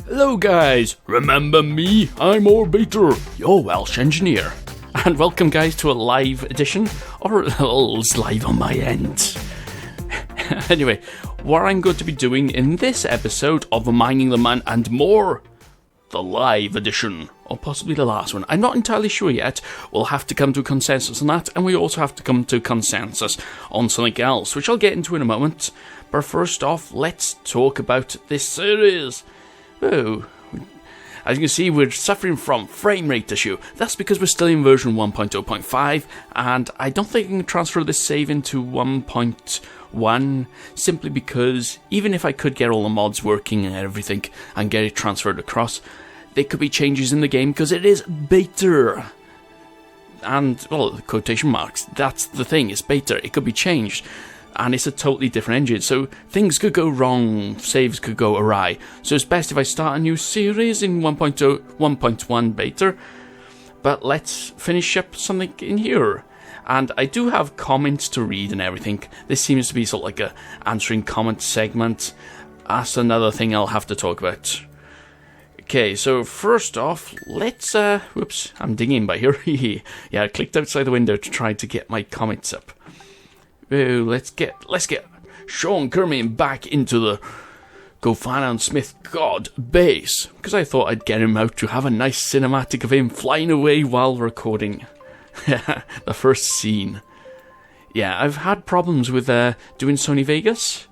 Hello guys, remember me? I'm Orbiter, your Welsh engineer. And welcome guys to a live edition, or it's live on my end. Anyway, what I'm going to be doing in this episode of Mining the Man and More, the live edition, or possibly the last one. I'm not entirely sure yet. We'll have to come to a consensus on that, and we also have to come to a consensus on something else, which I'll get into in a moment. But first off, let's talk about this series. Oh, as you can see, we're suffering from frame rate issue. That's because we're still in version 1.0.5, and I don't think I can transfer this save into 1.1, simply because even if I could get all the mods working and everything and get it transferred across, there could be changes in the game because it is beta. And, well, quotation marks, that's the thing, it's beta, it could be changed. And it's a totally different engine, so things could go wrong, saves could go awry. So it's best if I start a new series in 1.1 beta. But let's finish up something in here. And I do have comments to read and everything. This seems to be sort of like a answering comment segment. That's another thing I'll have to talk about. Okay, so first off, let's, whoops, I'm digging by here. Yeah, I clicked outside the window to try to get my comments up. Oh, let's get Sean Kerman back into the Gofana and Smith God base, because I thought I'd get him out to have a nice cinematic of him flying away while recording the first scene. Yeah, I've had problems with doing Sony Vegas,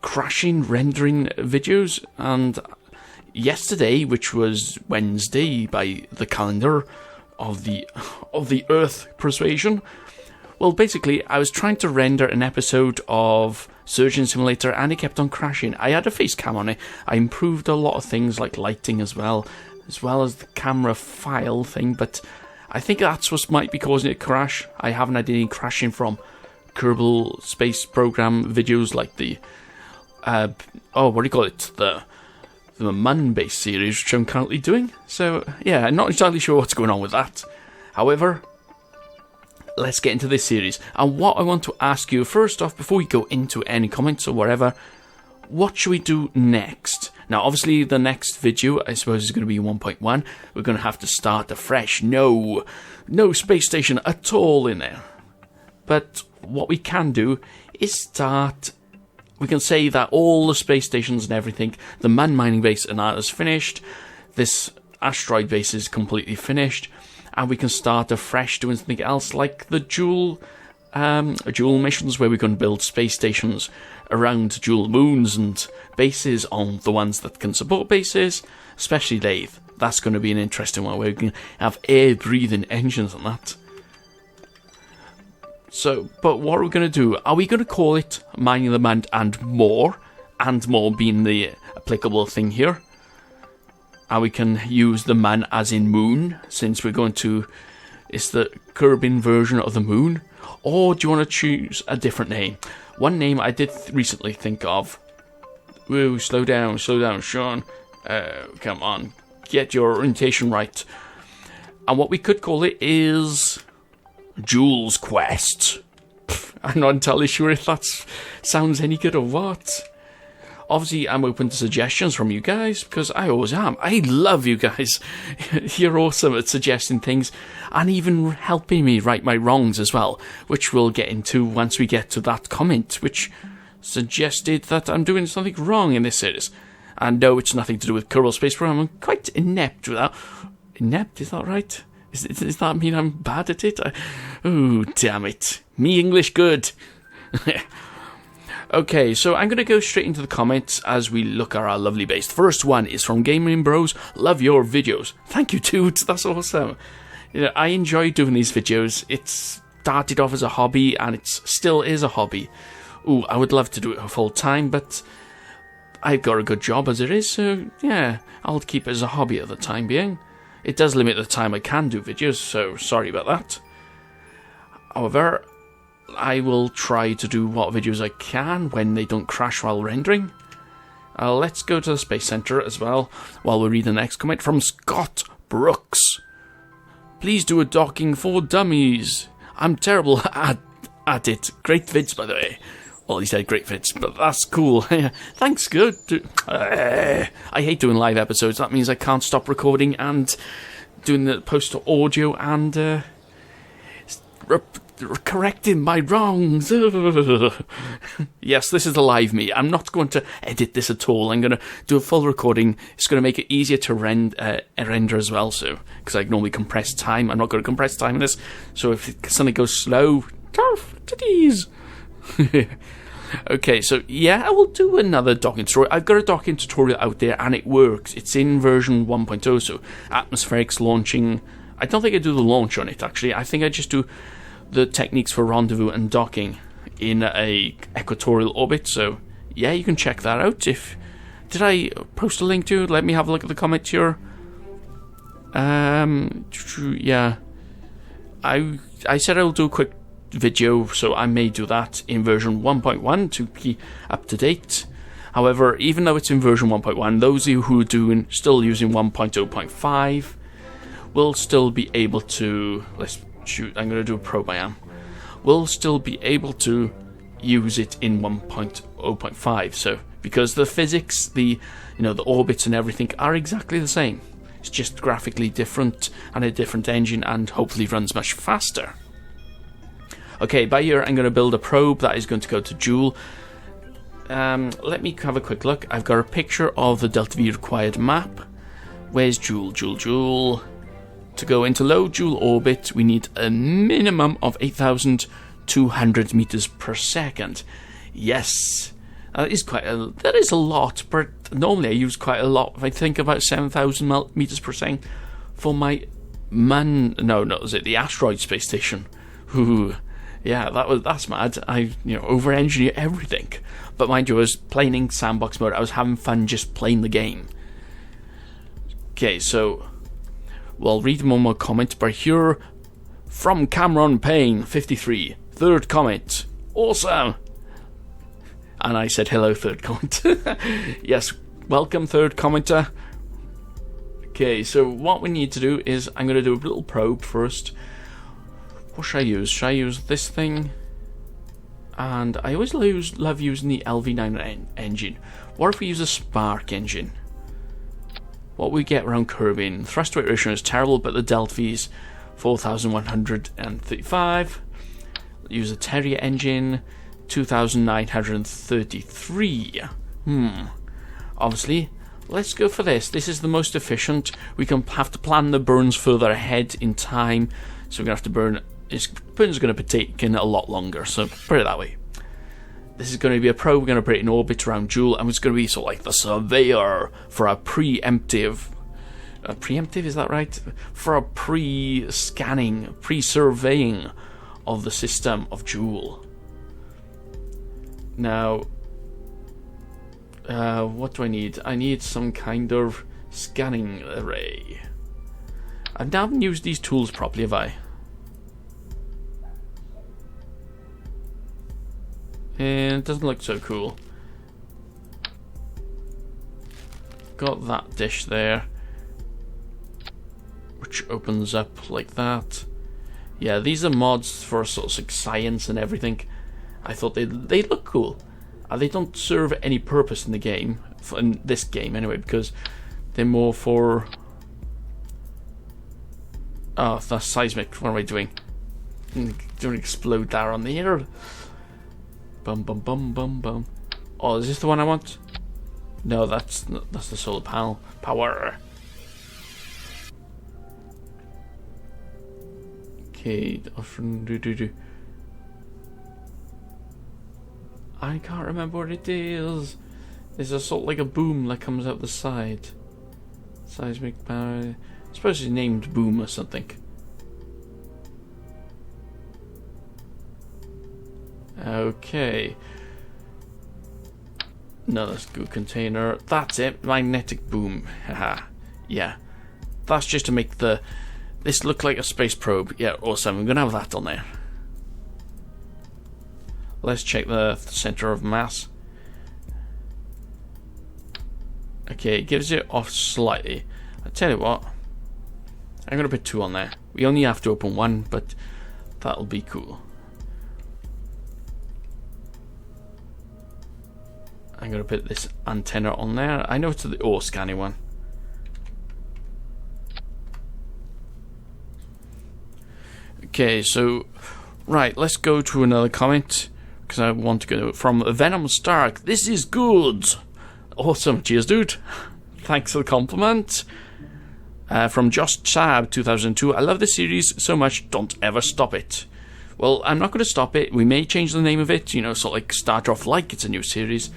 crashing rendering videos, and yesterday, which was Wednesday by the calendar of the Earth persuasion. Well, basically, I was trying to render an episode of Surgeon Simulator and it kept on crashing. I had a face cam on it. I improved a lot of things like lighting as well as the camera file thing, but I think that's what might be causing it to crash. I haven't had any crashing from Kerbal Space Program videos like the, the Mun-based series, which I'm currently doing. So, yeah, I'm not entirely sure what's going on with that. However, let's get into this series. And what I want to ask you, first off, before we go into any comments or whatever, what should we do next? Now, obviously, the next video, I suppose, is going to be 1.1. We're going to have to start afresh. No space station at all in there. But what we can do is start. We can say that all the space stations and everything, the man mining base and that is finished. This asteroid base is completely finished. And we can start afresh doing something else like the dual missions, where we're going to build space stations around dual moons and bases on the ones that can support bases, especially Lathe. That's going to be an interesting one, where we can have air-breathing engines and that. So, but what are we going to do? Are we going to call it Mining the Man and More being the applicable thing here? And we can use the man as in moon, since we're going to, it's the Kerbin version of the moon. Or do you want to choose a different name? One name I did recently think of. Whoa, slow down, Sean. Come on, get your orientation right. And what we could call it is Jules Quest. I'm not entirely sure if that sounds any good or what. Obviously, I'm open to suggestions from you guys, because I always am. I love you guys. You're awesome at suggesting things, and even helping me right my wrongs as well, which we'll get into once we get to that comment, which suggested that I'm doing something wrong in this series. And no, it's nothing to do with Kerbal Space Program. I'm quite inept with that. Inept, is that right? Does that mean I'm bad at it? Oh, damn it. Me English good. Okay, so I'm going to go straight into the comments as we look at our lovely base. The first one is from Gaming Bros. Love your videos. Thank you, dude. That's awesome. I enjoy doing these videos. It started off as a hobby, and it still is a hobby. Ooh, I would love to do it full time, but I've got a good job as it is, so yeah, I'll keep it as a hobby at the time being. It does limit the time I can do videos, so sorry about that. However, I will try to do what videos I can when they don't crash while rendering. Let's go to the Space Center as well, while we read the next comment from Scott Brooks. Please do a docking for dummies. I'm terrible at it. Great vids, by the way. Well, he said great fits, but that's cool. Thanks, good. I hate doing live episodes. That means I can't stop recording and doing the post audio and correcting my wrongs. Yes, this is the live me. I'm not going to edit this at all. I'm going to do a full recording. It's going to make it easier to render as well, so because I can only compress time. I'm not going to compress time in this, so if something goes slow, titties. Okay, so yeah, I will do another docking tutorial. I've got a docking tutorial out there and it works. It's in version 1.0, so atmospherics, launching. I don't think I do the launch on it, actually. I think I just do the techniques for rendezvous and docking in a equatorial orbit. So yeah, you can check that out. Did I post a link to it? Let me have a look at the comment here. Yeah, I said I'll do a quick video, so I may do that in version 1.1 to be up to date. However, even though it's in version 1.1, those of you who are still using 1.0.5 will still be able to, I'm going to do a probe I am, will still be able to use it in 1.0.5. So because the physics, the orbits and everything are exactly the same. It's just graphically different and a different engine, and hopefully runs much faster. Okay, by here I'm going to build a probe that is going to go to Joule. Let me have a quick look. I've got a picture of the Delta V required map. Where's Joule? Joule. To go into low Joule orbit, we need a minimum of 8,200 meters per second. Yes, that is a lot, but normally I use quite a lot. If I think about 7,000 meters per second for my the asteroid space station. Ooh. Yeah, that's mad. I over-engineer everything. But mind you, I was playing in sandbox mode. I was having fun just playing the game. Okay, so we'll read one more comment by here from Cameron Payne 53. Third comment. Awesome. And I said hello, third comment. Yes, welcome, third commenter. Okay, so what we need to do is I'm going to do a little probe first. What should I use? Should I use this thing? And I always love using the LV9 engine. What if we use a spark engine? What we get around Kerbin. Thrust weight ratio is terrible, but the Delta V is 4,135. Use a Terrier engine, 2,933. Obviously, let's go for this. This is the most efficient. We can have to plan the burns further ahead in time, so we're gonna have to burn. Burns are going to be taking a lot longer, so put it that way. This is going to be a probe. We're going to put it in orbit around Joule, and it's going to be sort of like the surveyor for a preemptive. Preemptive, is that right? For a pre-scanning, pre-surveying of the system of Joule. Now, what do I need? I need some kind of scanning array. I haven't used these tools properly, have I? And it doesn't look so cool. Got that dish there, which opens up like that. Yeah, these are mods for sort of like science and everything. I thought they look cool. They don't serve any purpose in the game, in this game anyway, because they're more for. Oh, that's seismic. What am I doing? Don't explode there on the air. Bum bum bum bum bum. Oh, is this the one I want? No, that's the solar panel power. Okay, I can't remember what it is. There's a sort of like a boom that comes out the side. Seismic power. I suppose it's named boom or something. Okay. Another goo container. That's it. Magnetic boom. Haha. Yeah. That's just to make this look like a space probe. Yeah, awesome. I'm gonna have that on there. Let's check the center of mass. Okay, it gives it off slightly. I tell you what. I'm gonna put 2 on there. We only have to open 1, but that'll be cool. I'm going to put this antenna on there. I know it's the ore scanning one. Okay, so right, let's go to another comment because I want to go from Venom Stark. This is good. Awesome. Cheers, dude. Thanks for the compliment. From Josh Saab 2002. I love this series so much. Don't ever stop it. Well, I'm not going to stop it. We may change the name of it, you know, sort of like start off like it's a new series,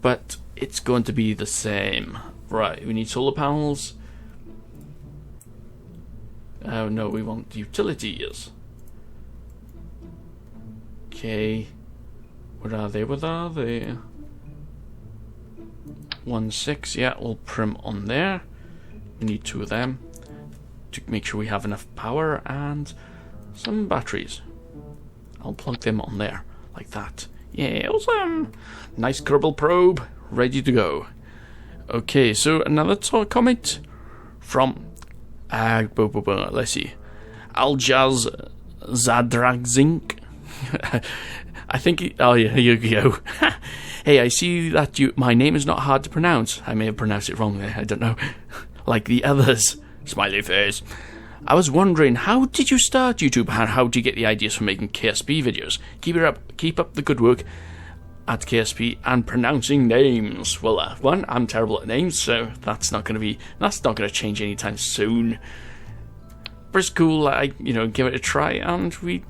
but it's going to be the same. Right, we need solar panels. Oh no, we want utilities. Okay. Where are they? What are they? 1.6, yeah, we'll prim on there. We need 2 of them to make sure we have enough power and some batteries. I'll plug them on there, like that. Yeah, awesome! Nice Kerbal probe, ready to go. Okay, so another comment from, let's see, Aljaz Zadragzink. I think, oh yeah, here you go. Hey, I see that my name is not hard to pronounce. I may have pronounced it wrong there, I don't know. Like the others. Smiley face. I was wondering, how did you start YouTube and how did you get the ideas for making KSP videos? Keep up the good work at KSP and pronouncing names. Well, one, I'm terrible at names, so that's not going to change anytime soon. But it's cool, give it a try, and we,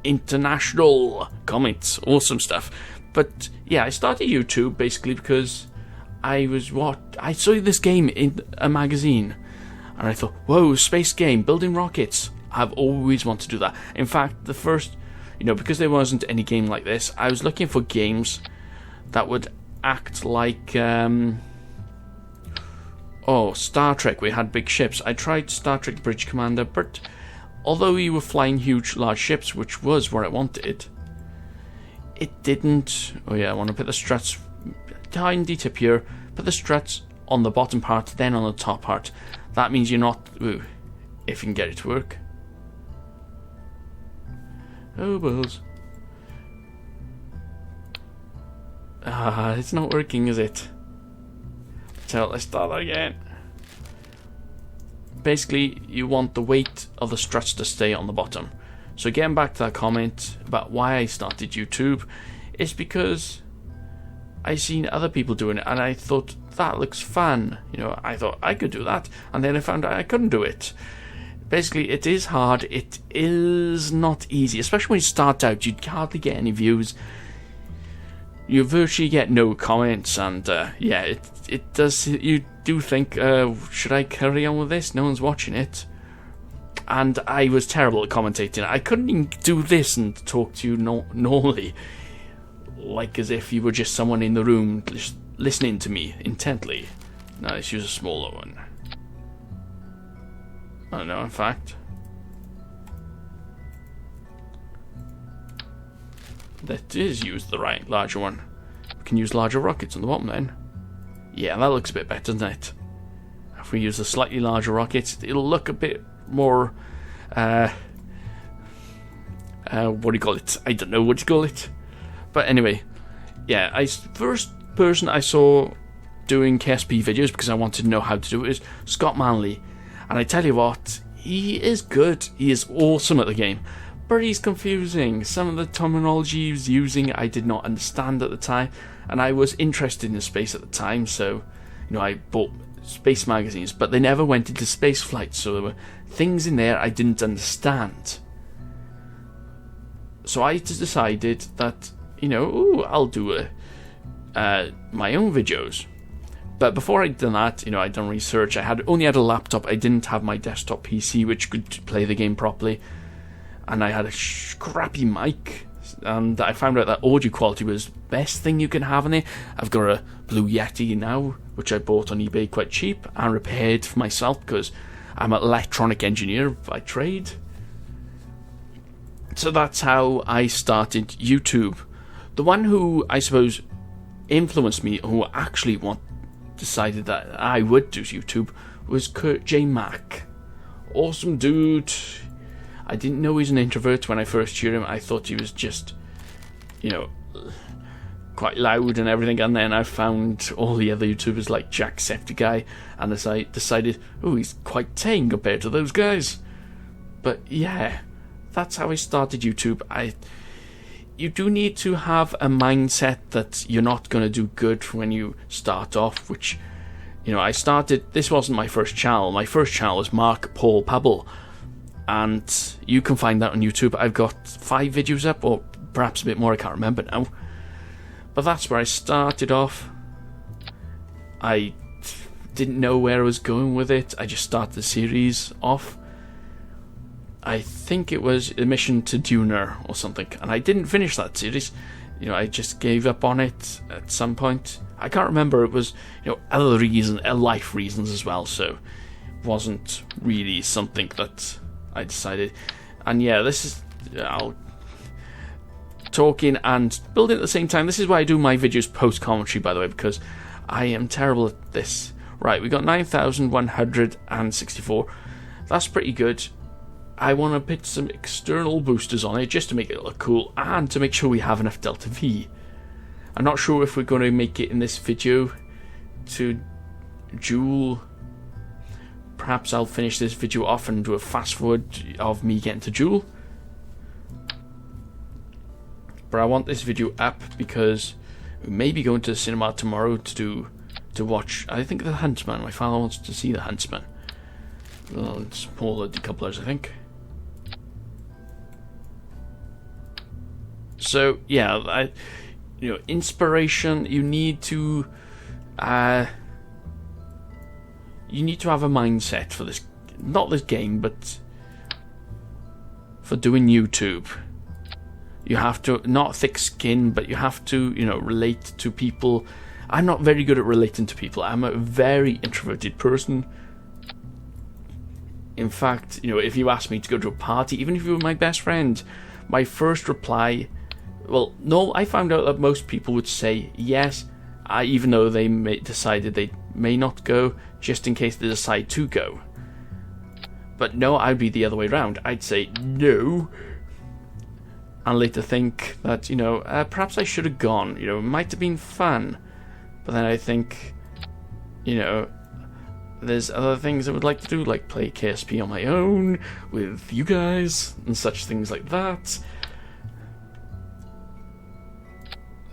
international comments, awesome stuff. But yeah, I started YouTube basically because I saw this game in a magazine. And I thought, whoa, space game, building rockets. I've always wanted to do that. In fact, the first, because there wasn't any game like this, I was looking for games that would act like, Star Trek, we had big ships. I tried Star Trek Bridge Commander, but although we were flying huge, large ships, which was what I wanted, it didn't. Oh yeah, I want to put the struts behind the tip here, put the struts on the bottom part, then on the top part. That means you're not... Ooh, if you can get it to work. Oh, balls. It's not working, is it? So let's start that again. Basically, you want the weight of the struts to stay on the bottom. So getting back to that comment about why I started YouTube, it's because I seen other people doing it and I thought that looks fun. I thought I could do that, and then I found out I couldn't do it. Basically, it is hard. It is not easy, especially when you start out. You hardly get any views. You virtually get no comments, and yeah, it does. You do think, should I carry on with this? No one's watching it. And I was terrible at commentating. I couldn't even do this and talk to you normally, like as if you were just someone in the room just listening to me intently. Now let's use a smaller one. Oh no, in fact, that is use the larger one. We can use larger rockets on the bottom then. Yeah, that looks a bit better, doesn't it? If we use a slightly larger rocket, it'll look a bit more, what do you call it? I don't know what you call it. But anyway, yeah, first person I saw doing KSP videos because I wanted to know how to do it is Scott Manley. And I tell you what, he is good. He is awesome at the game. But he's confusing. Some of the terminology he was using I did not understand at the time. And I was interested in space at the time, so I bought space magazines, but they never went into space flight, so there were things in there I didn't understand. So I decided that, I'll do my own videos. But before I'd done that, I'd done research. I only had a laptop. I didn't have my desktop PC, which could play the game properly. And I had a crappy mic. And I found out that audio quality was the best thing you can have in there. I've got a Blue Yeti now, which I bought on eBay quite cheap and repaired for myself because I'm an electronic engineer by trade. So that's how I started YouTube. The one who I suppose influenced me, who actually decided that I would do YouTube, was Kurt J. Mack. Awesome dude. I didn't know he was an introvert when I first heard him. I thought he was just, quite loud and everything, and then I found all the other YouTubers like Jacksepticeye, and as I decided, oh, he's quite tame compared to those guys. But yeah, that's how I started YouTube. You do need to have a mindset that you're not going to do good when you start off, which, you know, I started, this wasn't my first channel. My first channel was Mark Paul Pebble, and you can find that on YouTube. I've got 5 videos up, or perhaps a bit more, I can't remember now. But that's where I started off. I didn't know where I was going with it. I just started the series off. I think it was a mission to Duner or something, and I didn't finish that series. You know, I just gave up on it at some point. I can't remember. It was, you know, other reasons, life reasons as well. So it wasn't really something that I decided. And yeah, this is talking and building at the same time. This is why I do my videos post commentary, by the way, because I am terrible at this. Right, we got 9,164. That's pretty good. I want to put some external boosters on it just to make it look cool and to make sure we have enough Delta V. I'm not sure if we're going to make it in this video to Joule. Perhaps I'll finish this video off and do a fast forward of me getting to Joule. But I want this video up because we may be going to the cinema tomorrow to watch, I think, The Huntsman. My father wants to see The Huntsman. Well, it's all the decouplers, I think. So yeah, you know, inspiration. You need to have a mindset for this, not this game, but for doing YouTube. You have to, not thick skin, but you have to, you know, relate to people. I'm not very good at relating to people. I'm a very introverted person. In fact, you know, if you asked me to go to a party, even if you were my best friend, my first reply, well, no, I found out that most people would say yes, even though they decided they may not go, just in case they decide to go. But no, I'd be the other way around. I'd say no, and later think that, you know, perhaps I should have gone. You know, it might have been fun, but then I think, you know, there's other things I would like to do, like play KSP on my own with you guys and such things like that.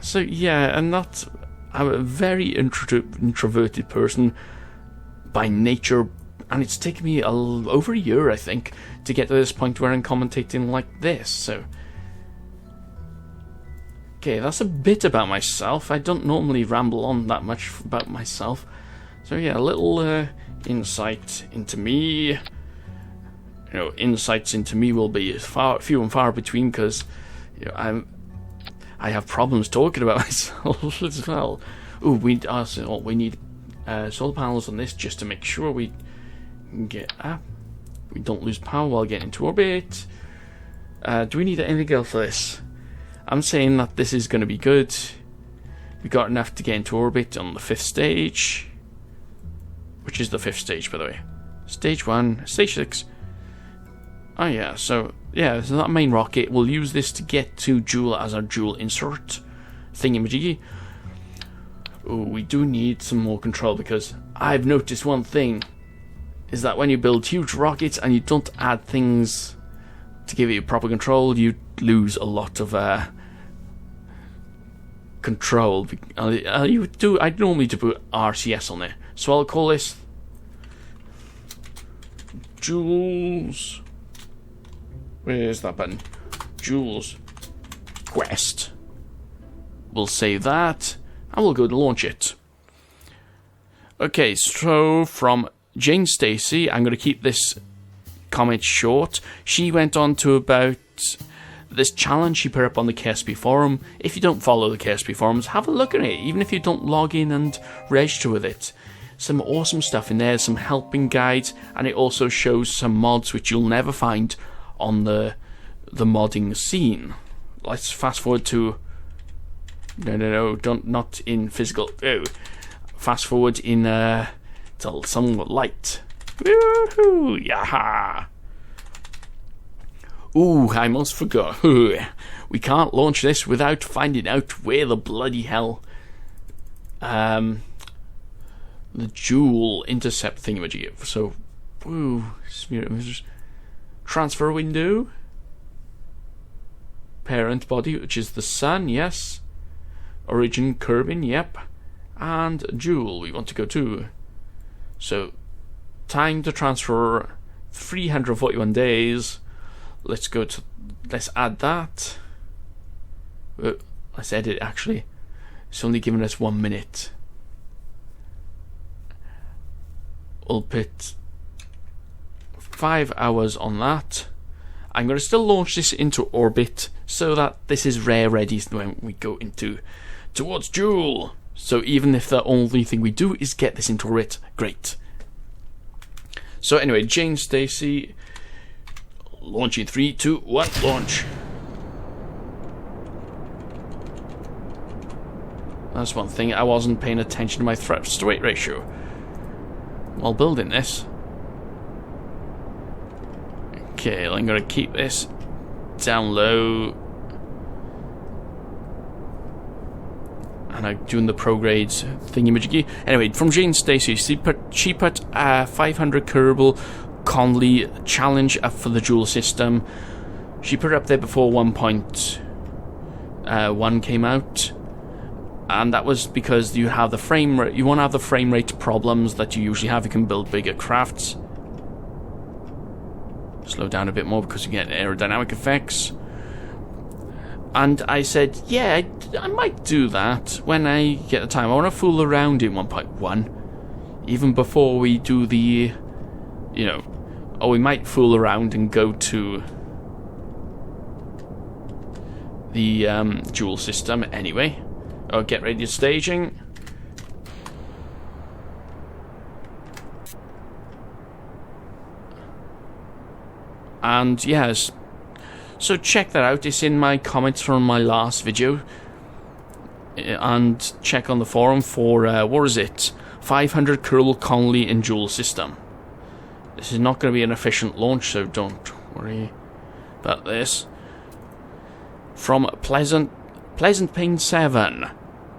So yeah, and I'm a very introverted person by nature, and it's taken me over a year, I think, to get to this point where I'm commentating like this. So okay, that's a bit about myself. I don't normally ramble on that much about myself. So yeah, a little insight into me. You know, insights into me will be few and far between, because, you know, I have problems talking about myself as well. Ooh, we need solar panels on this just to make sure we get we don't lose power while getting into orbit. Do we need anything else for this? I'm saying that this is going to be good. We got enough to get into orbit on the 5th stage. Which is the 5th stage, by the way. Stage 1, Stage 6. Oh yeah, so yeah, so that main rocket, we'll use this to get to Joule as our Joule insert thingamajiggy. Ooh, we do need some more control, because I've noticed one thing, is that when you build huge rockets and you don't add things to give you proper control, you lose a lot of control. I'd normally do put RCS on there, so I'll call this Joules. Where's that button? Joules Quest. We'll save that, and we'll go to launch it. Okay, so from Jane Stacy, I'm going to keep this comment short. She went on to about this challenge she put up on the KSP forum. If you don't follow the KSP forums, have a look at it, even if you don't log in and register with it. Some awesome stuff in there, some helping guides, and it also shows some mods which you'll never find on the modding scene. Let's fast forward to not in physical. Oh, fast forward in till some light. Woohoo! Yaha! Ooh, I almost forgot. We can't launch this without finding out where the bloody hell the Joule intercept thingamajig. So, transfer window, parent body, which is the sun, yes. Origin Kerbin, yep. And Joule we want to go to. So, time to transfer 341 days. Let's add that. Let's edit it, actually. It's only giving us 1 minute. We'll put 5 hours on that. I'm going to still launch this into orbit so that this is rare ready when we go towards Joule. So even if the only thing we do is get this into orbit, great. So anyway, Jane Stacy, launching 3, 2, 1, launch. That's one thing, I wasn't paying attention to my thrust to weight ratio while building this. Okay, I'm going to keep this down low. And I'm doing the progrades thingy-majiggy. Anyway, from Jane Stacy, she put 500 Kerbal Conley challenge up for the Joule system. She put it up there before 1.1 came out. And that was because you have the frame rate. You won't have the frame rate problems that you usually have. You can build bigger crafts. Slow down a bit more because you get aerodynamic effects. And I said, yeah, I might do that when I get the time. I want to fool around in 1.1. Even before we do the, or we might fool around and go to the Joule system anyway. Or get ready to staging. And yes, so check that out. It's in my comments from my last video. And check on the forum for, 500 Kerbal Conley in Joule system. This is not going to be an efficient launch, so don't worry about this. From Pleasant Pain 7.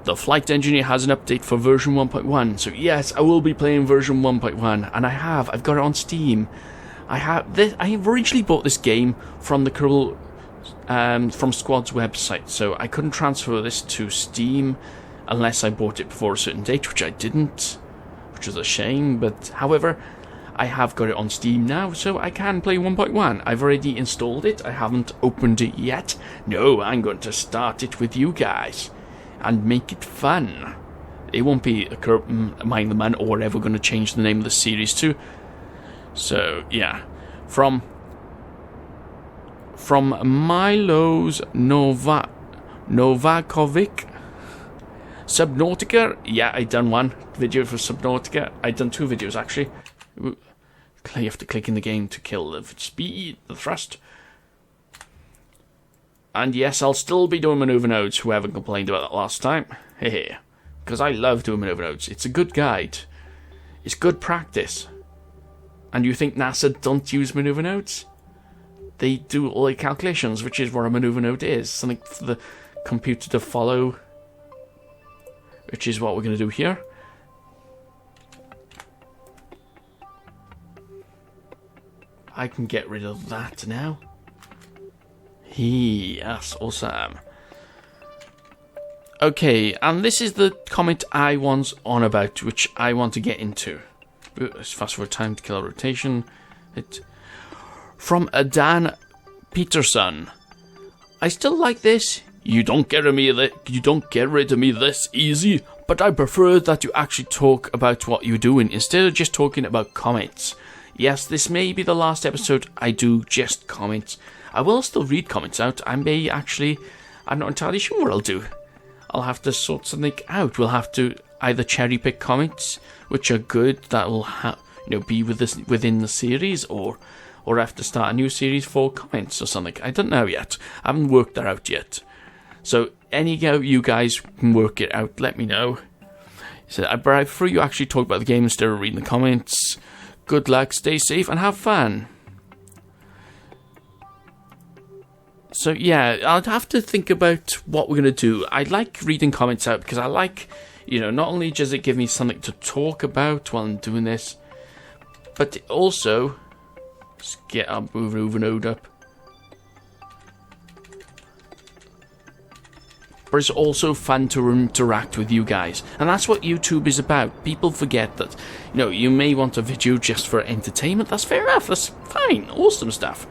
The flight engineer has an update for version 1.1. So yes, I will be playing version 1.1. And I've got it on Steam. I originally bought this game from the Kerbal, from Squad's website, so I couldn't transfer this to Steam unless I bought it before a certain date, which I didn't, which was a shame. But however, I have got it on Steam now, so I can play 1.1. I've already installed it. I haven't opened it yet. No, I'm going to start it with you guys and make it fun. It won't be a Mind the Man or whatever we're going to change the name of the series to. So, yeah. From Milos Novakovic. Subnautica. Yeah, I done one video for Subnautica. I done 2 videos, actually. You have to click in the game to kill the speed, the thrust. And yes, I'll still be doing maneuver nodes, whoever complained about that last time. Hey, because I love doing maneuver nodes. It's a good guide. It's good practice. And you think NASA don't use maneuver nodes? They do all the calculations, which is what a maneuver node is. Something for the computer to follow, which is what we're going to do here. I can get rid of that now. Yes, awesome. Okay, and this is the comment I was on about, which I want to get into. Let's fast forward time to kill rotation. From Dan Peterson. I still like this. You don't get rid of me this easy, but I prefer that you actually talk about what you're doing instead of just talking about comments. Yes, this may be the last episode I do just comments. I will still read comments out. I'm not entirely sure what I'll do. I'll have to sort something out. We'll have to either cherry pick comments which are good that will be within the series, or have to start a new series for comments or something. I don't know yet. I haven't worked that out yet. So any of you guys can work it out. Let me know. So I prefer you actually talk about the game instead of reading the comments. Good luck, stay safe, and have fun. So yeah, I'll have to think about what we're going to do. I like reading comments out because I like, not only does it give me something to talk about while I'm doing this, but it also, let's get our mover node up. But it's also fun to interact with you guys. And that's what YouTube is about. People forget that, you may want a video just for entertainment. That's fair enough. That's fine. Awesome stuff.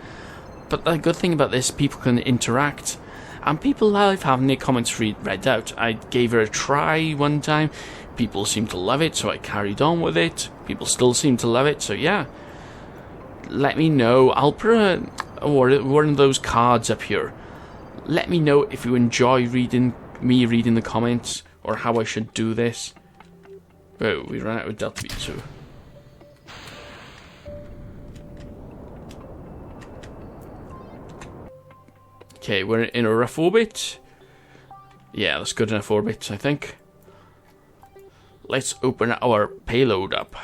But the good thing about this, people can interact. And people love having their comments read out. I gave it a try one time. People seemed to love it, so I carried on with it. People still seem to love it, so yeah. Let me know. I'll put one of those cards up here. Let me know if you enjoy me reading the comments, or how I should do this. Oh, we ran out of Delta V2. Okay, we're in a rough orbit. Yeah, that's good enough orbit, I think. Let's open our payload up.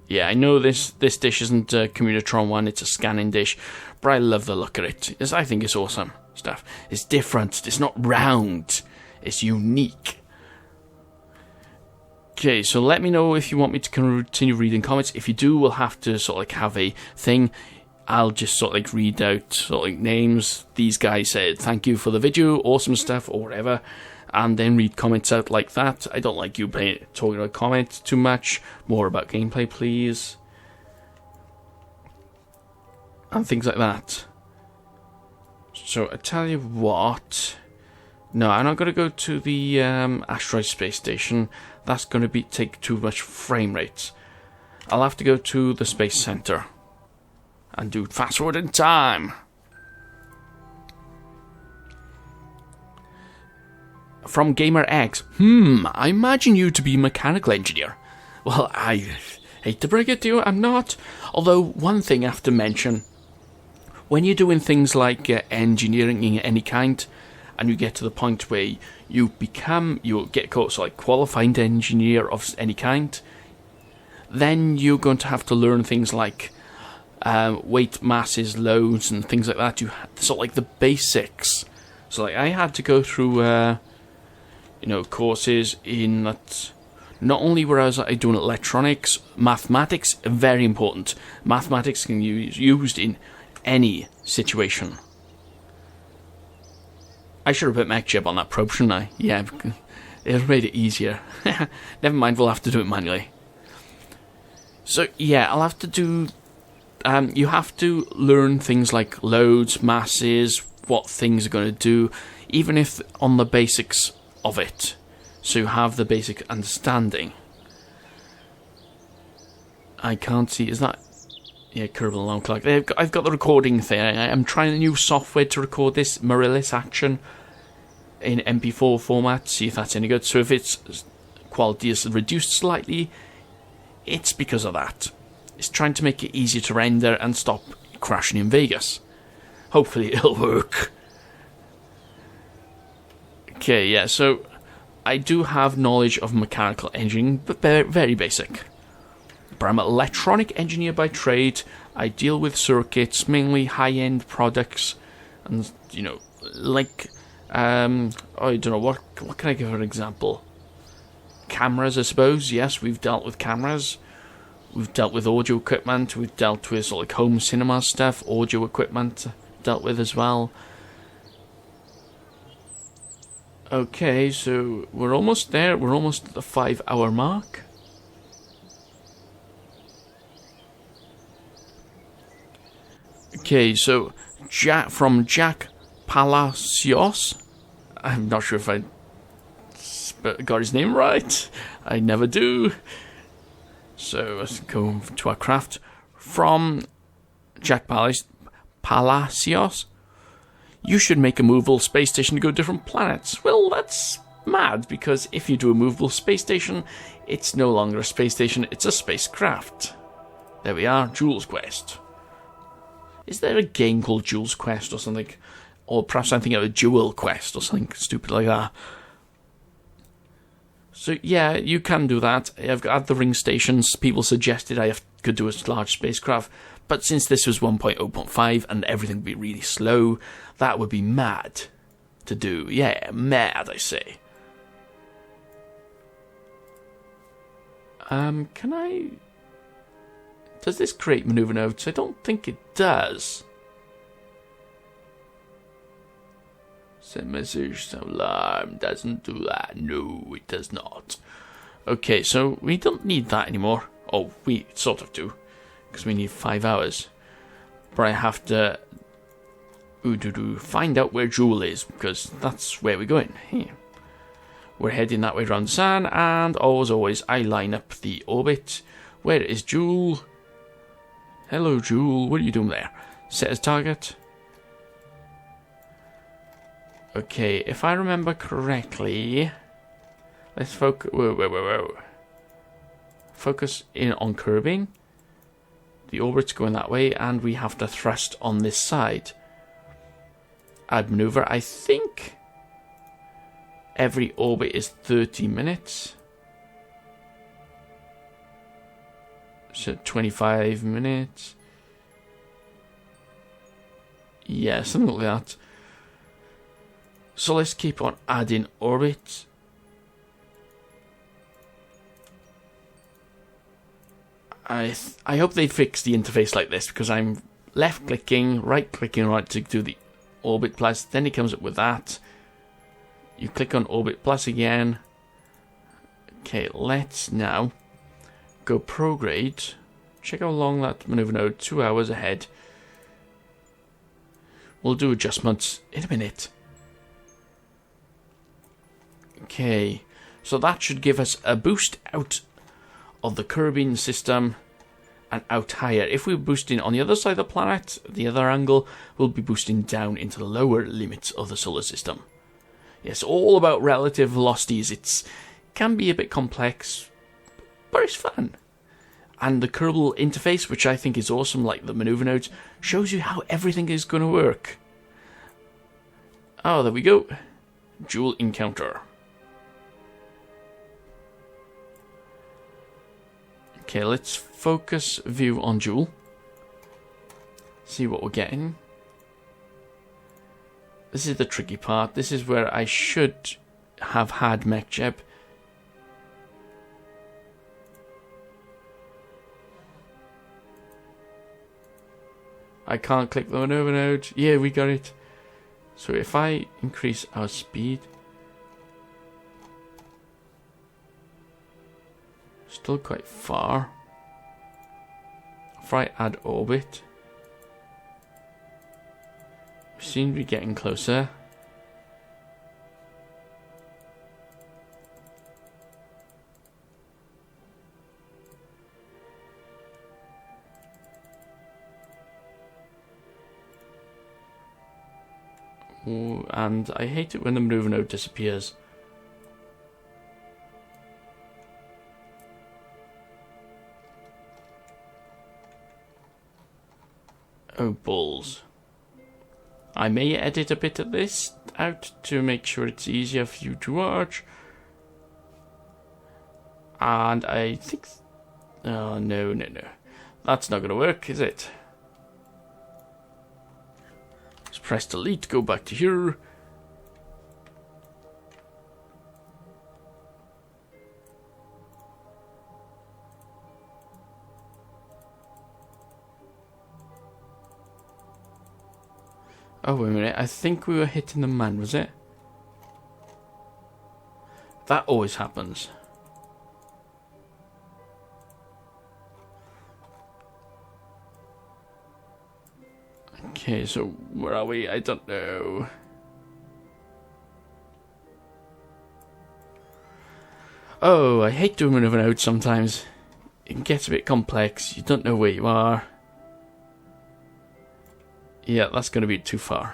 Yeah, I know this dish isn't a Communitron one, it's a scanning dish, but I love the look of it. I think it's awesome stuff. It's different, it's not round, it's unique. Okay, so let me know if you want me to continue reading comments. If you do, we'll have to have a thing. I'll just read out names. These guys said thank you for the video, awesome stuff, or whatever. And then read comments out like that. I don't like you talking about comments too much. More about gameplay, please. And things like that. So, I tell you what. No, I'm not going to go to the asteroid space station. That's going to take too much frame rates. I'll have to go to the space center. And do fast forward in time. From Gamer X, I imagine you to be a mechanical engineer. Well, I hate to break it to you, I'm not. Although, one thing I have to mention, when you're doing things like engineering in any kind, and you get to the point where you get caught qualified engineer of any kind, then you're going to have to learn things like weight, masses, loads, and things like that. The basics. So, I had to go through courses in that. Not only was I doing electronics, mathematics, very important. Mathematics can be used in any situation. I should have put mech chip on that probe, shouldn't I? Yeah, it made it easier. Never mind, we'll have to do it manually. So, yeah, I'll have to do. You have to learn things like loads, masses, what things are going to do, even if on the basics of it, so you have the basic understanding. I can't see, is that, yeah, Kerbal Alarm Clock. I've got the recording thing. I'm trying a new software to record this Marillus action in MP4 format, see if that's any good. So if its quality is reduced slightly, it's because of that. It's trying to make it easier to render and stop crashing in Vegas. Hopefully it'll work. Okay, yeah, so I do have knowledge of mechanical engineering, but very basic. But I'm an electronic engineer by trade. I deal with circuits, mainly high-end products, and, I don't know, what can I give an example? Cameras, I suppose. Yes, we've dealt with cameras. We've dealt with audio equipment. We've dealt with home cinema stuff, audio equipment dealt with as well. Okay, so we're almost there. We're almost at the 5-hour mark. Okay, so from Jack Palacios. I'm not sure if I got his name right. I never do. So let's go to our craft. From Jack Palacios. You should make a movable space station to go to different planets. Well, that's mad, because if you do a movable space station, it's no longer a space station, it's a spacecraft. There we are, Jules Quest. Is there a game called Jules Quest or something? Or perhaps I'm thinking of a Jewel Quest or something stupid like that. So yeah, you can do that. I've got the ring stations. People suggested could do a large spacecraft, but since this was 1.0.5 and everything would be really slow, that would be mad to do. Yeah, mad, I say. Can I... Does this create maneuver nodes? I don't think it does. Send message, alarm, doesn't do that. No, it does not. Okay, so we don't need that anymore. Oh, we sort of do, because we need 5 hours. But I have to find out where Joule is, because that's where we're going. Here. We're heading that way around the sun, and as always, I line up the orbit. Where is Joule? Hello, Joule. What are you doing there? Set as target. Okay, if I remember correctly, let's focus. Whoa. Focus in on curbing. The orbit's going that way, and we have to thrust on this side. Add maneuver. I think every orbit is 30 minutes. So 25 minutes. Yeah, something like that. So let's keep on adding orbits. I hope they fix the interface like this, because I'm left clicking, right clicking right to do the orbit plus, then it comes up with that. You click on orbit plus again. Okay, let's now go prograde. Check how long that maneuver node, 2 hours ahead. We'll do adjustments in a minute. Okay, so that should give us a boost out of the Kerbal system and out higher. If we're boosting on the other side of the planet, the other angle, we'll be boosting down into the lower limits of the solar system. Yes, all about relative velocities. It can be a bit complex, but it's fun. And the Kerbal interface, which I think is awesome, like the maneuver nodes, shows you how everything is going to work. Oh, there we go. Joule encounter. Okay, let's focus view on Joule. See what we're getting. This is the tricky part. This is where I should have had MechJeb. I can't click the maneuver node. Yeah, we got it. So if I increase our speed, still quite far. If I add orbit, we seem to be getting closer. Ooh, and I hate it when the maneuver node disappears. Oh, balls. I may edit a bit of this out to make sure it's easier for you to watch. And I think... Oh, no. That's not going to work, is it? Let's press delete, go back to here. Oh, wait a minute. I think we were hitting the man, was it? That always happens. Okay, so where are we? I don't know. Oh, I hate doing maneuver nodes sometimes. It gets a bit complex. You don't know where you are. Yeah, that's going to be too far.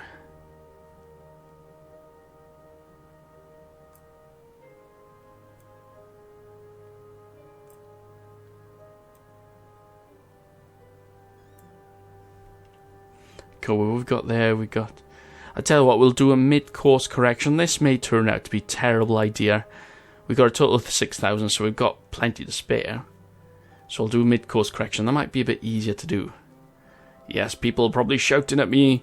Cool, what we've got there, I tell you what, we'll do a mid-course correction. This may turn out to be a terrible idea. We've got a total of 6,000, so we've got plenty to spare. So I'll do a mid-course correction. That might be a bit easier to do. Yes, people are probably shouting at me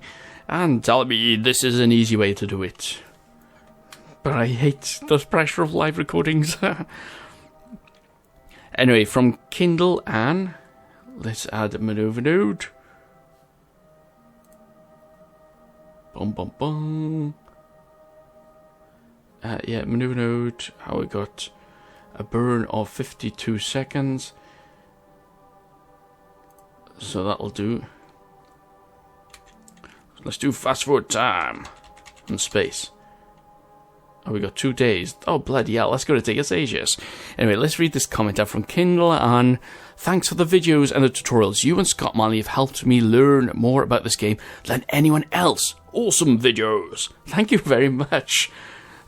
and telling me this is an easy way to do it. But I hate the pressure of live recordings. Anyway, from Kindle and let's add a maneuver node. Boom, boom, boom. Yeah, maneuver node. How we got a burn of 52 seconds. So that'll do. Let's do fast forward time and space. Oh, we got 2 days. Oh, bloody hell, that's going to take us ages. Anyway, let's read this comment out from Kindle and thanks for the videos and the tutorials. You and Scott Manley have helped me learn more about this game than anyone else. Awesome videos. Thank you very much.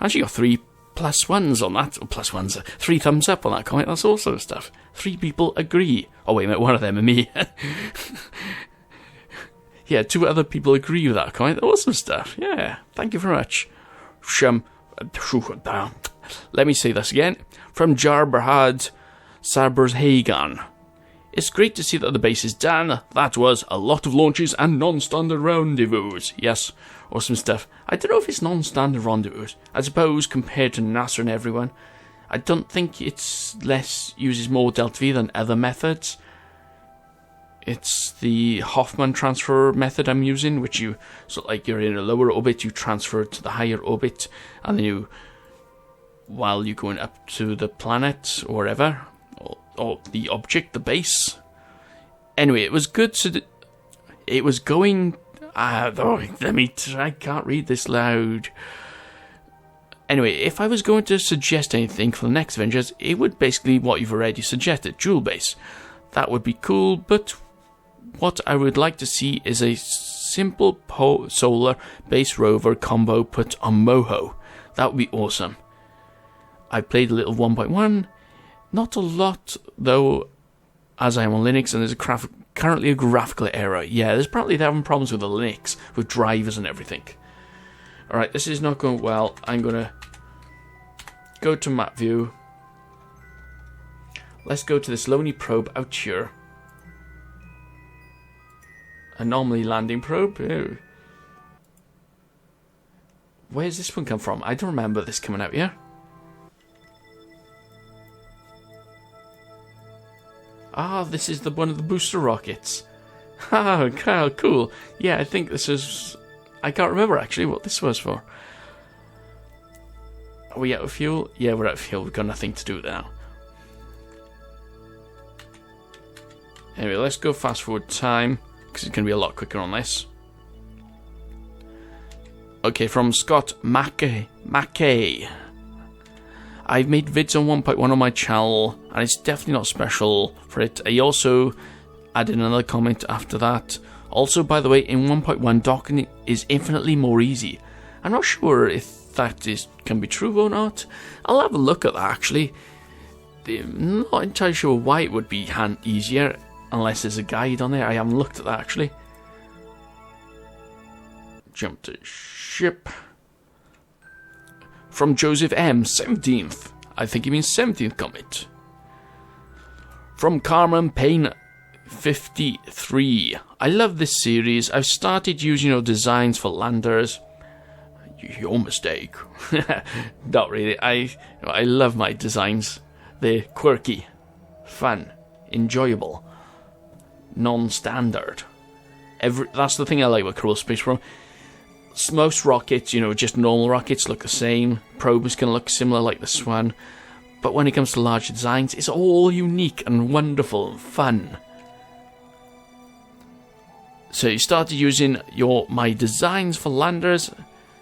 Actually got 3 +1s on that. Or +1s. 3 thumbs up on that comment. That's awesome stuff. 3 people agree. Oh, wait a minute. One of them and me. Yeah, 2 other people agree with that comment. Awesome stuff. Yeah. Thank you very much. Let me say this again. From Jarberhad Sabershagan. It's great to see that the base is done. That was a lot of launches and non-standard rendezvous. Yes, awesome stuff. I don't know if it's non-standard rendezvous. I suppose compared to NASA and everyone, I don't think it's uses more Delta V than other methods. It's the Hoffman transfer method I'm using, which you, so like you're in a lower orbit, you transfer to the higher orbit, and then you, while you're going up to the planet or wherever, or the object, the base. Anyway, it was good to, it was going, I can't read this loud. Anyway, if I was going to suggest anything for the next Avengers, it would basically what you've already suggested, dual base. That would be cool, but what I would like to see is a simple solar base rover combo put on Moho. That would be awesome. I played a little 1.1, not a lot though, as I am on Linux, and there's currently a graphical error. Yeah, there's apparently they're having problems with the Linux, with drivers and everything. Alright, this is not going well. I'm going to go to map view. Let's go to this Lonely probe out here. Anomaly landing probe. Ew. Where's this one come from? I don't remember this coming out here. Ah, this is one of the booster rockets. Ah, cool. Yeah, I think this is... I can't remember actually what this was for. Are we out of fuel? Yeah, we're out of fuel. We've got nothing to do now. Anyway, let's go fast forward time, because it's going to be a lot quicker on this. Okay, from Scott Mackay. I've made vids on 1.1 on my channel, and it's definitely not special for it. I also added another comment after that. Also, by the way, in 1.1, docking is infinitely more easy. I'm not sure if that can be true or not. I'll have a look at that, actually. I'm not entirely sure why it would be easier, unless there's a guide on there. I haven't looked at that, actually. Jump to ship. From Joseph M, 17th. I think he means 17th comment. From Carmen Payne, 53. I love this series. I've started using designs for landers. Your mistake. Not really. I love my designs. They're quirky, fun, enjoyable, non-standard. That's the thing I like with Kerbal Space Program. Most rockets, just normal rockets look the same. Probes can look similar like this one. But when it comes to large designs, it's all unique and wonderful and fun. So you started using my designs for landers,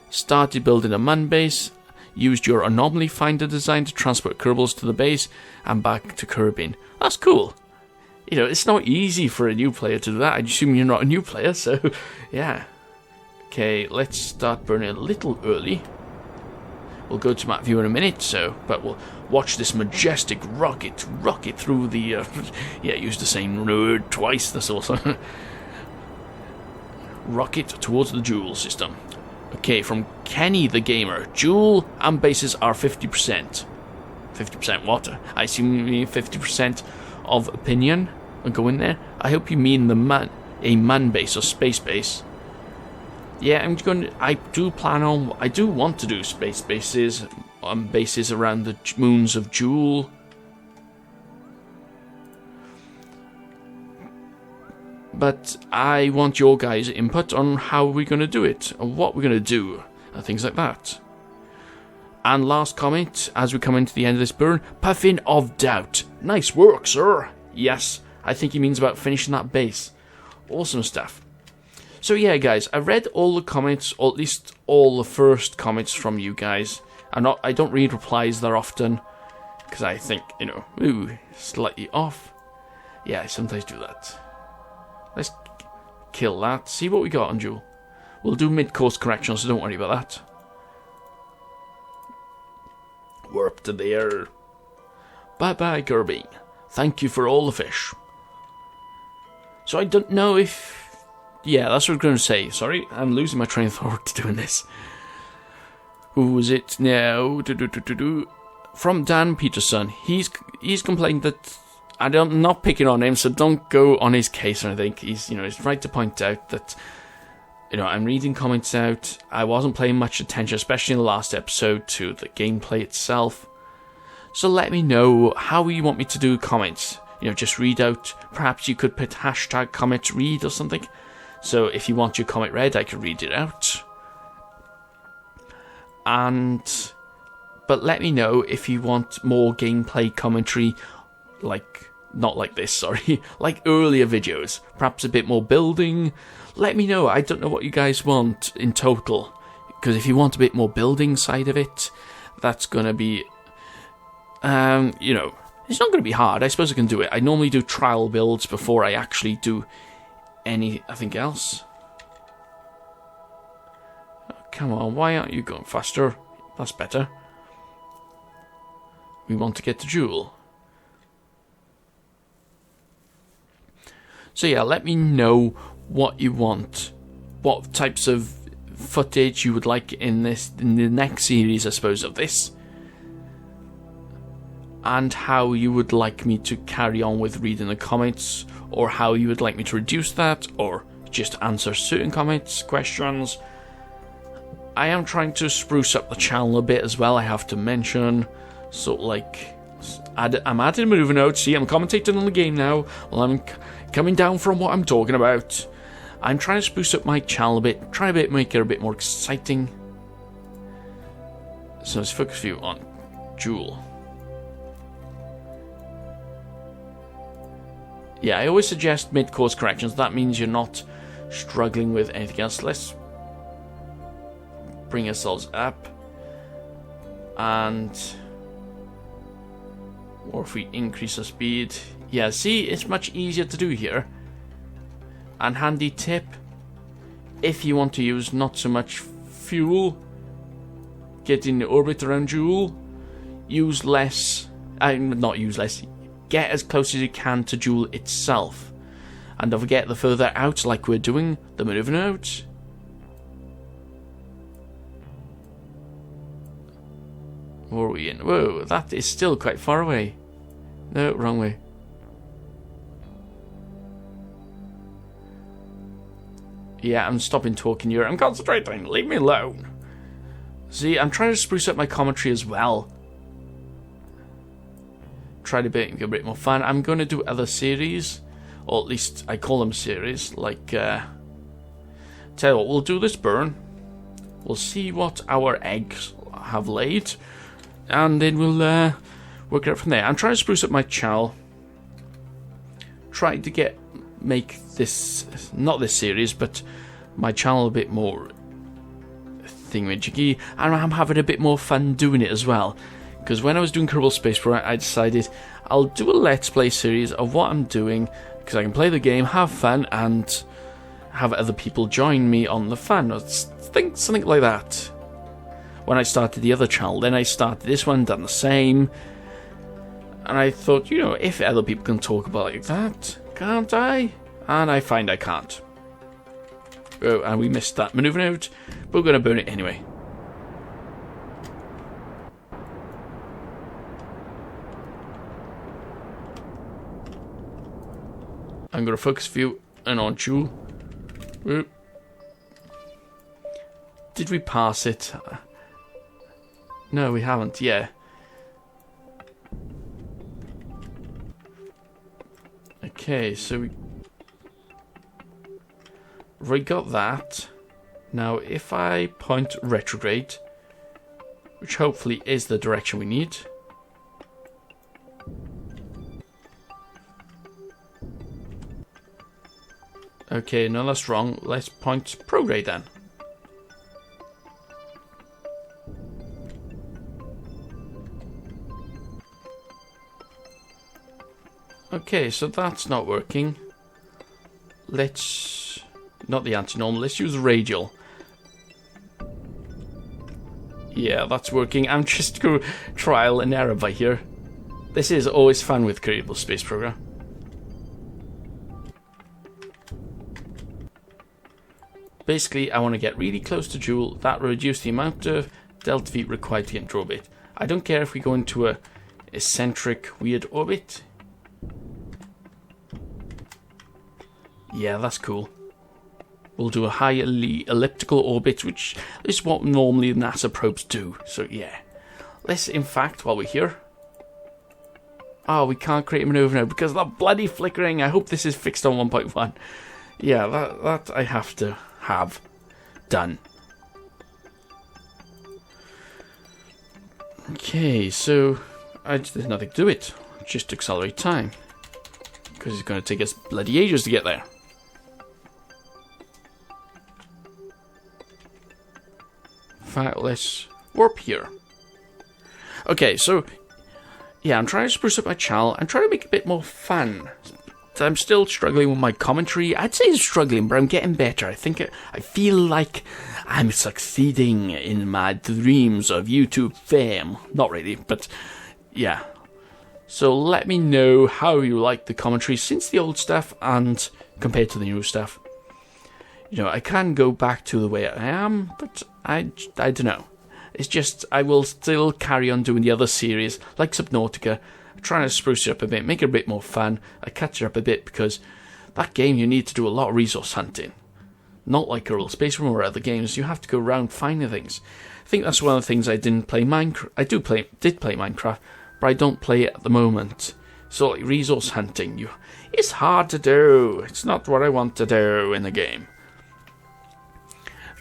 started building a man base, used your anomaly finder design to transport Kerbals to the base, and back to Kerbin. That's cool. It's not easy for a new player to do that. I assume you're not a new player, so yeah. Okay, let's start burning a little early. We'll go to map view in a minute, but we'll watch this majestic rocket through the, yeah, use the same word twice, that's awesome. Rocket towards the Joule system. Okay, from Kenny the Gamer, Joule and bases are 50%. 50% what? I assume you mean 50% of opinion and go in there. I hope you mean a man base or space base. Yeah, I do want to do space bases, bases around the moons of Jool. But I want your guys' input on how we're going to do it, and what we're going to do, and things like that. And last comment, as we come into the end of this burn, Puffin of Doubt. Nice work, sir. Yes, I think he means about finishing that base. Awesome stuff. So yeah, guys, I read all the comments, or at least all the first comments from you guys. I don't read replies that often, because I think, slightly off. Yeah, I sometimes do that. Let's kill that. See what we got on Jool. We'll do mid-course corrections, so don't worry about that. We're up to there. Bye-bye, Kirby. Thank you for all the fish. So I don't know if... Yeah, that's what I'm going to say. Sorry, I'm losing my train of thought doing this. Who is it now? From Dan Peterson. He's complained that... I'm not picking on him, so don't go on his case or anything. He's right to point out that, I'm reading comments out. I wasn't paying much attention, especially in the last episode, to the gameplay itself. So let me know how you want me to do comments. Just read out. Perhaps you could put hashtag comments read or something. So if you want your comment read, I can read it out. But let me know if you want more gameplay commentary, not like this, sorry, like earlier videos, perhaps a bit more building. Let me know. I don't know what you guys want in total, because if you want a bit more building side of it, that's gonna be, it's not gonna be hard. I suppose I can do it. I normally do trial builds before I actually do anything else. Oh, come on, why aren't you going faster? That's better. We want to get to Jool. So yeah, let me know what you want, what types of footage you would like in the next series, I suppose, of this, and how you would like me to carry on with reading the comments, or how you would like me to reduce that, or just answer certain comments, questions. I am trying to spruce up the channel a bit as well, I have to mention. So I'm adding movie notes. See, I'm commentating on the game now while I'm coming down from what I'm talking about. I'm trying to spruce up my channel a bit, try to make it a bit more exciting. So let's focus you on Jool. Yeah, I always suggest mid-course corrections. That means you're not struggling with anything else. Let's bring ourselves up. Or if we increase the speed. Yeah, see, it's much easier to do here. And handy tip, if you want to use not so much fuel, get in the orbit around Jool, use less, not use less, get as close as you can to Jool itself. And don't forget, the further out, like we're doing, the moving out. Where are we in? Whoa, that is still quite far away. No, wrong way. Yeah, I'm stopping talking here. I'm concentrating. Leave me alone. See, I'm trying to spruce up my commentary as well. Try to make it a bit more fun. I'm going to do other series. Or at least I call them series. Like, tell you what, we'll do this burn. We'll see what our eggs have laid. And then we'll work it out from there. I'm trying to spruce up my channel. Trying to make this, not this series, but my channel a bit more thingamajiggy, and I'm having a bit more fun doing it as well. Because when I was doing Kerbal Space Program, I decided I'll do a Let's Play series of what I'm doing, because I can play the game, have fun, and have other people join me on the fun, or something like that. When I started the other channel, then I started this one, done the same, and I thought, if other people can talk about it like that, can't I? And I find I can't. Oh, and we missed that maneuver out, but we're going to burn it anyway. I'm going to focus view and on Jewel. Whoop. Did we pass it? No, we haven't. Yeah. Okay, so we got that. Now, if I point retrograde, which hopefully is the direction we need. Okay, no, that's wrong. Let's point prograde then. Okay, so that's not working. Let's... not the anti-normal, let's use radial. Yeah, that's working. I'm just going to trial and error by here. This is always fun with Kerbal Space Program. Basically, I want to get really close to Jewel. That will reduce the amount of delta V required to get into orbit. I don't care if we go into a eccentric, weird orbit. Yeah, that's cool. We'll do a highly elliptical orbit, which is what normally NASA probes do. So yeah. Let's, in fact, while we're here... oh, we can't create a maneuver now because of that bloody flickering. I hope this is fixed on 1.1. Yeah, that I have to have done. Okay, so there's nothing to do it. Just accelerate time. Because it's going to take us bloody ages to get there. In fact, let's warp here. Okay, so yeah, I'm trying to spruce up my channel. I'm trying to make it a bit more fun. I'm still struggling with my commentary. I'd say I'm struggling, but I'm getting better. I feel like I'm succeeding in my dreams of YouTube fame. Not really, but yeah. So let me know how you like the commentary since the old stuff and compared to the new stuff. You know, I can go back to the way I am, but I don't know. It's just, I will still carry on doing the other series, like Subnautica, trying to spruce it up a bit, make it a bit more fun. I catch it up a bit because that game you need to do a lot of resource hunting. Not like Kerbal Space Program or other games, you have to go around finding things. I think that's one of the things I didn't play Minecraft. I did play Minecraft, but I don't play it at the moment. So like resource hunting, it's hard to do. It's not what I want to do in the game.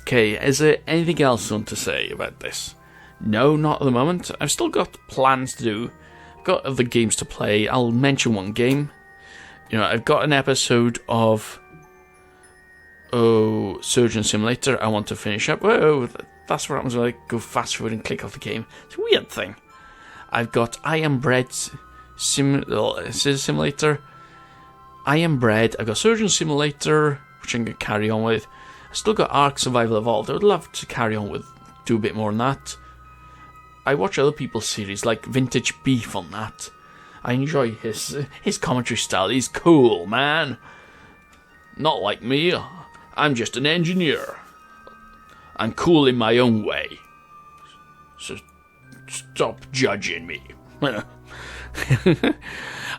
Okay, is there anything else I want to say about this? No, not at the moment. I've still got plans to do. I've got other games to play. I'll mention one game. You know, I've got an episode of Surgeon Simulator I want to finish up. Whoa, that's what happens when I go fast forward and click off the game. It's a weird thing. I've got I Am Bread Simulator. I Am Bread. I've got Surgeon Simulator, which I'm going to carry on with. I've still got Ark Survival Evolved. I would love to carry on with, do a bit more on that. I watch other people's series, like Vintage Beef on that. I enjoy his commentary style. He's cool, man. Not like me. I'm just an engineer. I'm cool in my own way. So stop judging me.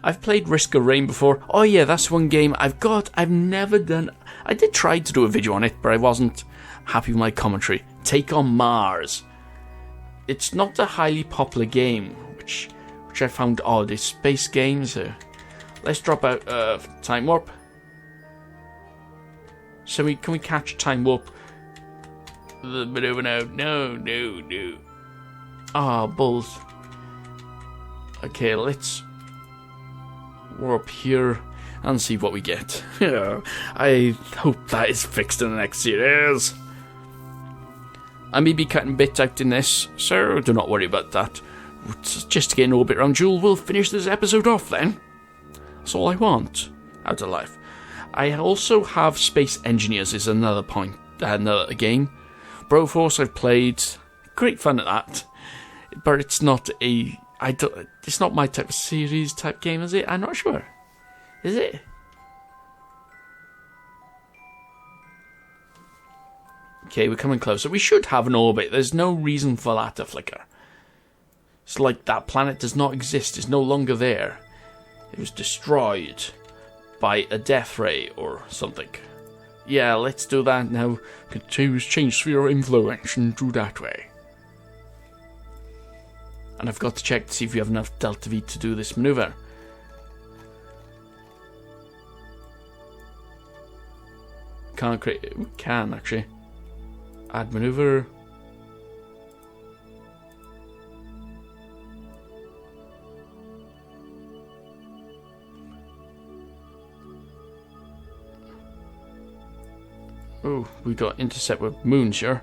I've played Risk of Rain before. Oh yeah, that's one game I've never done. I did try to do a video on it, but I wasn't happy with my commentary. Take on Mars. It's not a highly popular game, which I found odd. It's space games. Let's drop out Time Warp. So can we catch Time Warp? A little bit over now. No. Ah, balls. Okay, let's warp here and see what we get. I hope that is fixed in the next series. I may be cutting bits out in this, so do not worry about that. Just to get an orbit around Jewel, we'll finish this episode off then. That's all I want out of life. I also have Space Engineers is another game. Broforce I've played, great fun at that, but it's not it's not my type of series type game, is it? I'm not sure. Is it? Okay, we're coming closer. We should have an orbit. There's no reason for that to flicker. It's like that planet does not exist. It's no longer there. It was destroyed. by a death ray or something. Yeah, let's do that now. We can change sphere influence and do that way. And I've got to check to see if we have enough Delta V to do this maneuver. Can't create... We can, actually. Add maneuver. Oh, we got intercept with moon, sure.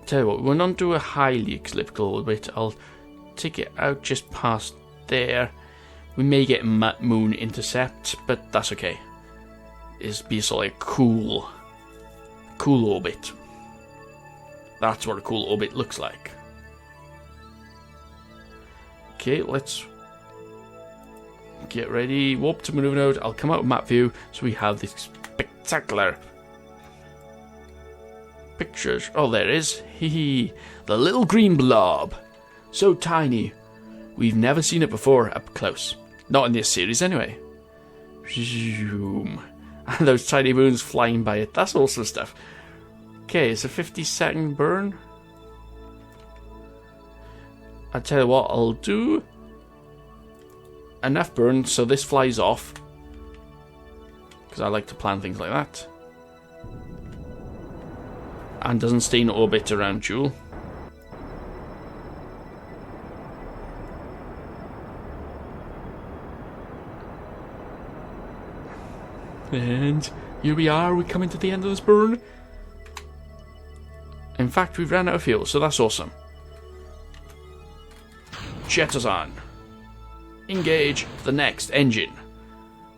Tell you what, we'll not do a highly elliptical orbit. I'll take it out just past there. We may get moon intercept, but that's okay. It'll be sort of like cool orbit. That's what a cool orbit looks like. Okay, let's get ready. Warp to maneuver node. I'll come out of map view so we have this spectacular pictures. Oh, there it is. Hee. The little green blob. So tiny. We've never seen it before up close. Not in this series anyway. Zoom. And those tiny moons flying by it. That's awesome stuff. Okay, it's a 50-second burn. I'll tell you what I'll do. Enough burn so this flies off. Because I like to plan things like that. And doesn't stay in orbit around Joule. And here we are, we're coming to the end of this burn. In fact, we've ran out of fuel, so that's awesome. Jet us on. Engage the next engine.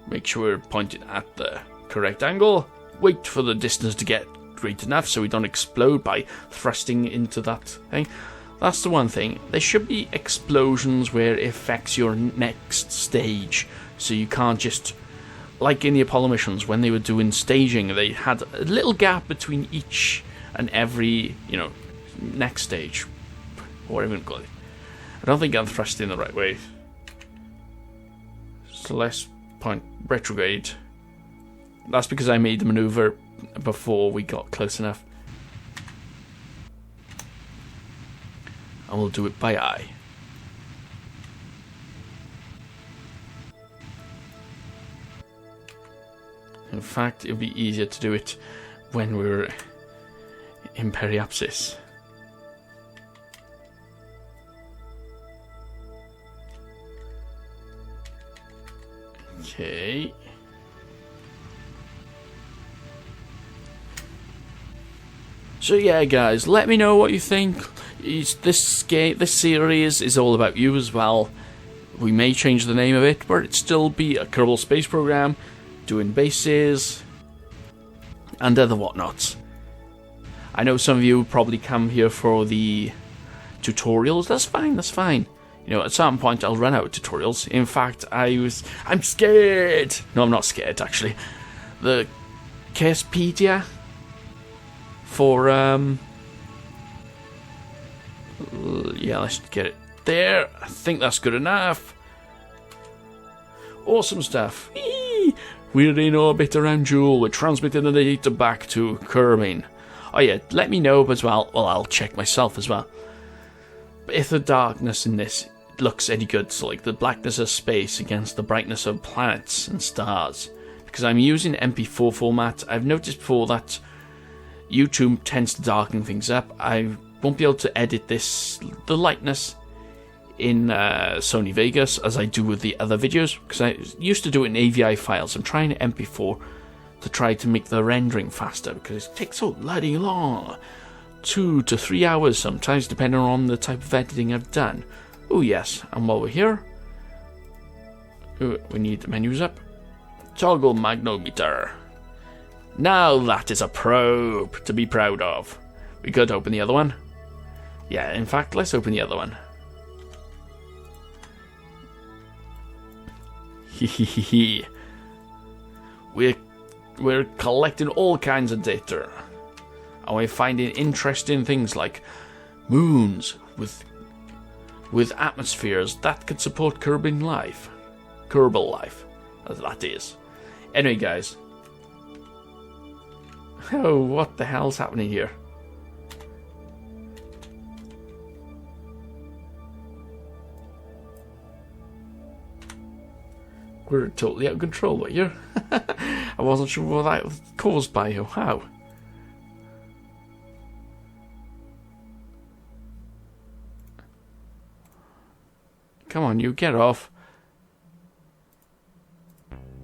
Make sure we're pointed at the correct angle. Wait for the distance to get great enough so we don't explode by thrusting into that thing. That's the one thing. There should be explosions where it affects your next stage, so you can't just, like in the Apollo missions when they were doing staging, they had a little gap between each and every, next stage, or whatever you call it. I don't think I'm thrusting the right way. So let's point retrograde. That's because I made the maneuver before we got close enough. And we'll do it by eye. In fact, it'll be easier to do it when we're in periapsis. Okay. So yeah, guys, let me know what you think. This series is all about you as well. We may change the name of it, but it'd still be a Kerbal Space Program, doing bases and other whatnots. I know some of you probably come here for the tutorials. That's fine, that's fine. At some point I'll run out of tutorials. In fact, I'm scared. No, I'm not scared, actually. The Casepedia for, yeah, let's get it there. I think that's good enough. Awesome stuff. Whee! We're in orbit around Joule. We're transmitting the data back to Kerbin. Oh yeah, let me know as well. Well, I'll check myself as well. But if the darkness in this looks any good, so like the blackness of space against the brightness of planets and stars, because I'm using MP4 format, I've noticed before that YouTube tends to darken things up. I won't be able to edit the lightness in Sony Vegas as I do with the other videos, because I used to do it in AVI files. I'm trying MP4 to try to make the rendering faster, because it takes so bloody long. 2 to 3 hours sometimes, depending on the type of editing I've done. Oh yes, and while we're here, we need the menus up. Toggle magnometer. Now that is a probe to be proud of. We could open the other one. Yeah, in fact, let's open the other one. Hehehe. We're collecting all kinds of data, and we're finding interesting things like moons with atmospheres that could support Kerbal life. that is. Anyway, guys. Oh, what the hell's happening here? We're totally out of control here. I wasn't sure what that was caused by or how. Come on, you get off.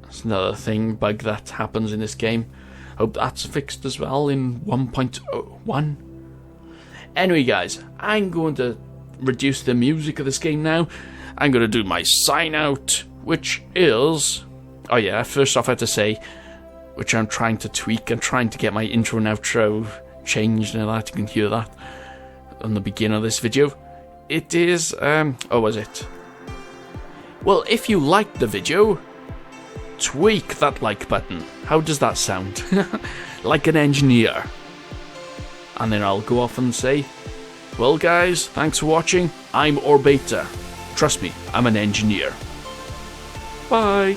That's another bug that happens in this game. Hope that's fixed as well in 1.1. Anyway, guys, I'm going to reduce the music of this game now. I'm going to do my sign out, which is... Oh yeah, first off I have to say, which I'm trying to tweak. I'm trying to get my intro and outro changed and all that. You can hear that on the beginning of this video. It is... oh, was it? Well, if you liked the video, tweak that like button. How does that sound? Like an engineer. And then I'll go off and say, well guys, thanks for watching. I'm Orbiter. Trust me, I'm an engineer. Bye.